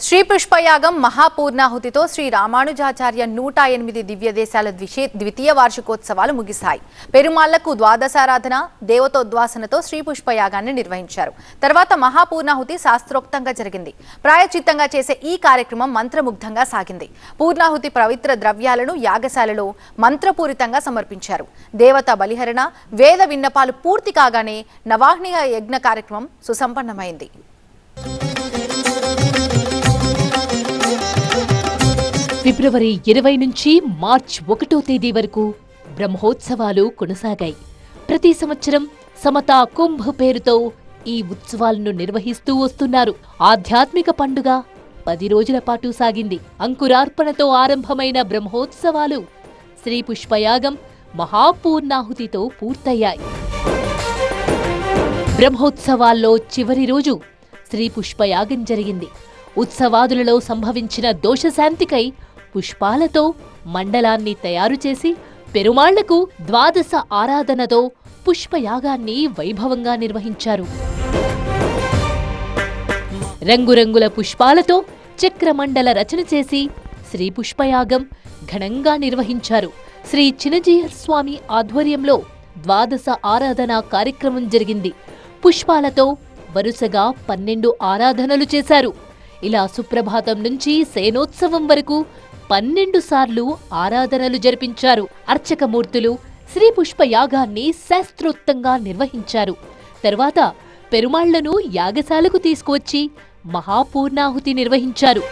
శ్రీ పుష్పయాగం మహాపూర్ణాహుతితో శ్రీ రామానుజాచార్య 108 దివ్య దేశాల ద్వితీయ వార్షికోత్సవాలు ముగిశాయి. పెరుమాళ్లకు ద్వాదశారాధన, దేవతోద్వాసనతో శ్రీ పుష్పయాగాన్ని నిర్వహించారు. తర్వాత మహాపూర్ణాహుతి శాస్త్రోక్తంగా జరిగింది. ప్రాయచిత్తంగా చేసే ఈ కార్యక్రమం మంత్రముగ్ధంగా సాగింది. పూర్ణాహుతి పవిత్ర ద్రవ్యాలను యాగశాలలో మంత్రపూరితంగా సమర్పించారు. దేవత బలిహరణ, వేద విన్నపాలు పూర్తి కాగానే నవాహ్నిక యజ్ఞ కార్యక్రమం సుసంపన్నమైంది. ఫిబ్రవరి 20 నుంచి మార్చి 1వ తేదీ వరకు బ్రహ్మోత్సవాలు కొనసాగాయి. ప్రతి సంవత్సరం సమతా కుంభ్ పేరుతో ఈ ఉత్సవాలను నిర్వహిస్తూ వస్తున్నారు. ఆధ్యాత్మిక పండుగ 10 రోజుల పాటు సాగింది. అంకురార్పణతో ఆరంభమైన బ్రహ్మోత్సవాలు శ్రీ పుష్పయాగం మహాపూర్ణాహుతితో పూర్తయ్యాయి. బ్రహ్మోత్సవాల్లో చివరి రోజు శ్రీ పుష్పయాగం జరిగింది. ఉత్సవాదులలో సంభవించిన దోషశాంతికై పుష్పాలతో మండలాన్ని తయారు చేసి పెరుమాళ్లకు ద్వాదశ ఆరాధనతో పుష్పయాగాన్ని వైభవంగా నిర్వహించారు. రంగురంగుల పుష్పాలతో చక్రమండల రచన చేసి శ్రీ పుష్పయాగం ఘనంగా నిర్వహించారు. శ్రీ చినజీయర్ స్వామి ఆధ్వర్యంలో ద్వాదశ ఆరాధన కార్యక్రమం జరిగింది. పుష్పాలతో వరుసగా 12 ఆరాధనలు చేశారు. ఇలా సుప్రభాతం నుంచి శయనోత్సవం వరకు 12 సార్లు ఆరాధనలు జరిపించారు. అర్చకమూర్తులు శ్రీ పుష్పయాగాన్ని శాస్త్రోక్తంగా నిర్వహించారు. తర్వాత పెరుమాళ్లను యాగశాలకు తీసుకువచ్చి మహాపూర్ణాహుతి నిర్వహించారు.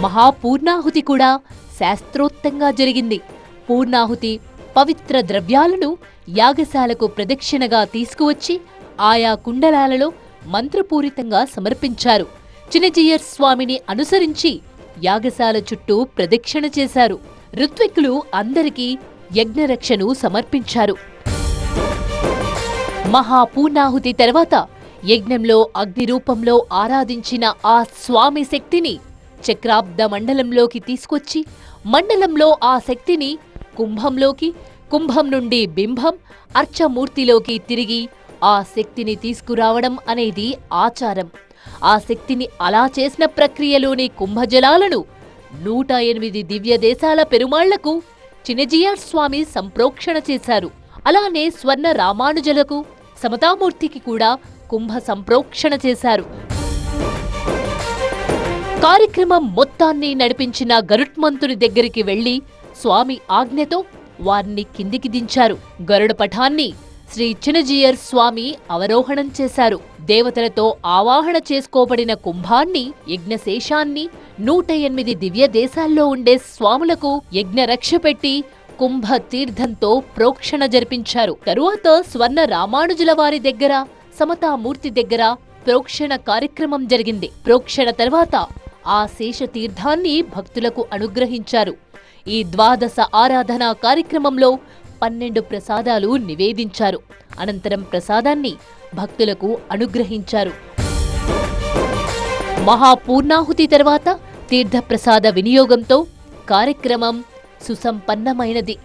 మహాపూర్ణాహుతి కూడా శాస్త్రోక్తంగా జరిగింది. పూర్ణాహుతి పవిత్ర ద్రవ్యాలను యాగశాలకు ప్రదక్షిణగా తీసుకువచ్చి ఆయా కుండలాలలో మంత్రపూరితంగా సమర్పించారు. చినజీయర్ స్వామిని అనుసరించి యాగశాల చుట్టూ ప్రదక్షిణ చేశారు. ఋత్విక్కులు అందరికీ యజ్ఞరక్షను సమర్పించారు. మహాపూర్ణాహుతి తర్వాత యజ్ఞంలో అగ్ని రూపంలో ఆరాధించిన ఆ స్వామి శక్తిని చక్రాబ్ద మండలంలోకి తీసుకొచ్చి మండలంలో ఆ శక్తిని కుంభంలోకి, కుంభం నుండి బింబం అర్చమూర్తిలోకి తిరిగి ఆ శక్తిని తీసుకురావడం అనేది ఆచారం. ఆ శక్తిని అలా చేసిన ప్రక్రియలోని కుంభజలాలను 108 దివ్య దేశాల పెరుమాళ్లకు చినజీయర్ స్వామి సంప్రోక్షణ చేశారు. అలానే స్వర్ణ రామానుజులకు సమతామూర్తికి కూడా కుంభ సంప్రోక్షణ చేశారు. కార్యక్రమం మొత్తాన్ని నడిపించిన గరుత్మంతుని దగ్గరికి వెళ్లి స్వామి ఆజ్ఞతో వారిని కిందికి దించారు. గరుడ పఠాన్ని శ్రీ చినజీయర్ స్వామి అవరోహణం చేశారు. దేవతలతో ఆవాహన చేసుకోబడిన కుంభాన్ని, యజ్ఞశేషాన్ని 108 దివ్య దేశాల్లో ఉండే స్వాములకు యజ్ఞరక్ష పెట్టి కుంభ తీర్థంతో ప్రోక్షణ జరిపించారు. తరువాత స్వర్ణ రామానుజుల వారి దగ్గర, సమతామూర్తి దగ్గర ప్రోక్షణ కార్యక్రమం జరిగింది. ప్రోక్షణ తర్వాత ఆ శేష తీర్థాన్ని భక్తులకు అనుగ్రహించారు. ఈ ద్వాదశ ఆరాధన కార్యక్రమంలో 12 ప్రసాదాలు నివేదించారు. అనంతరం ప్రసాదాన్ని భక్తులకు అనుగ్రహించారు. మహాపూర్ణాహుతి తర్వాత తీర్థప్రసాద వినియోగంతో కార్యక్రమం సుసంపన్నమైనది.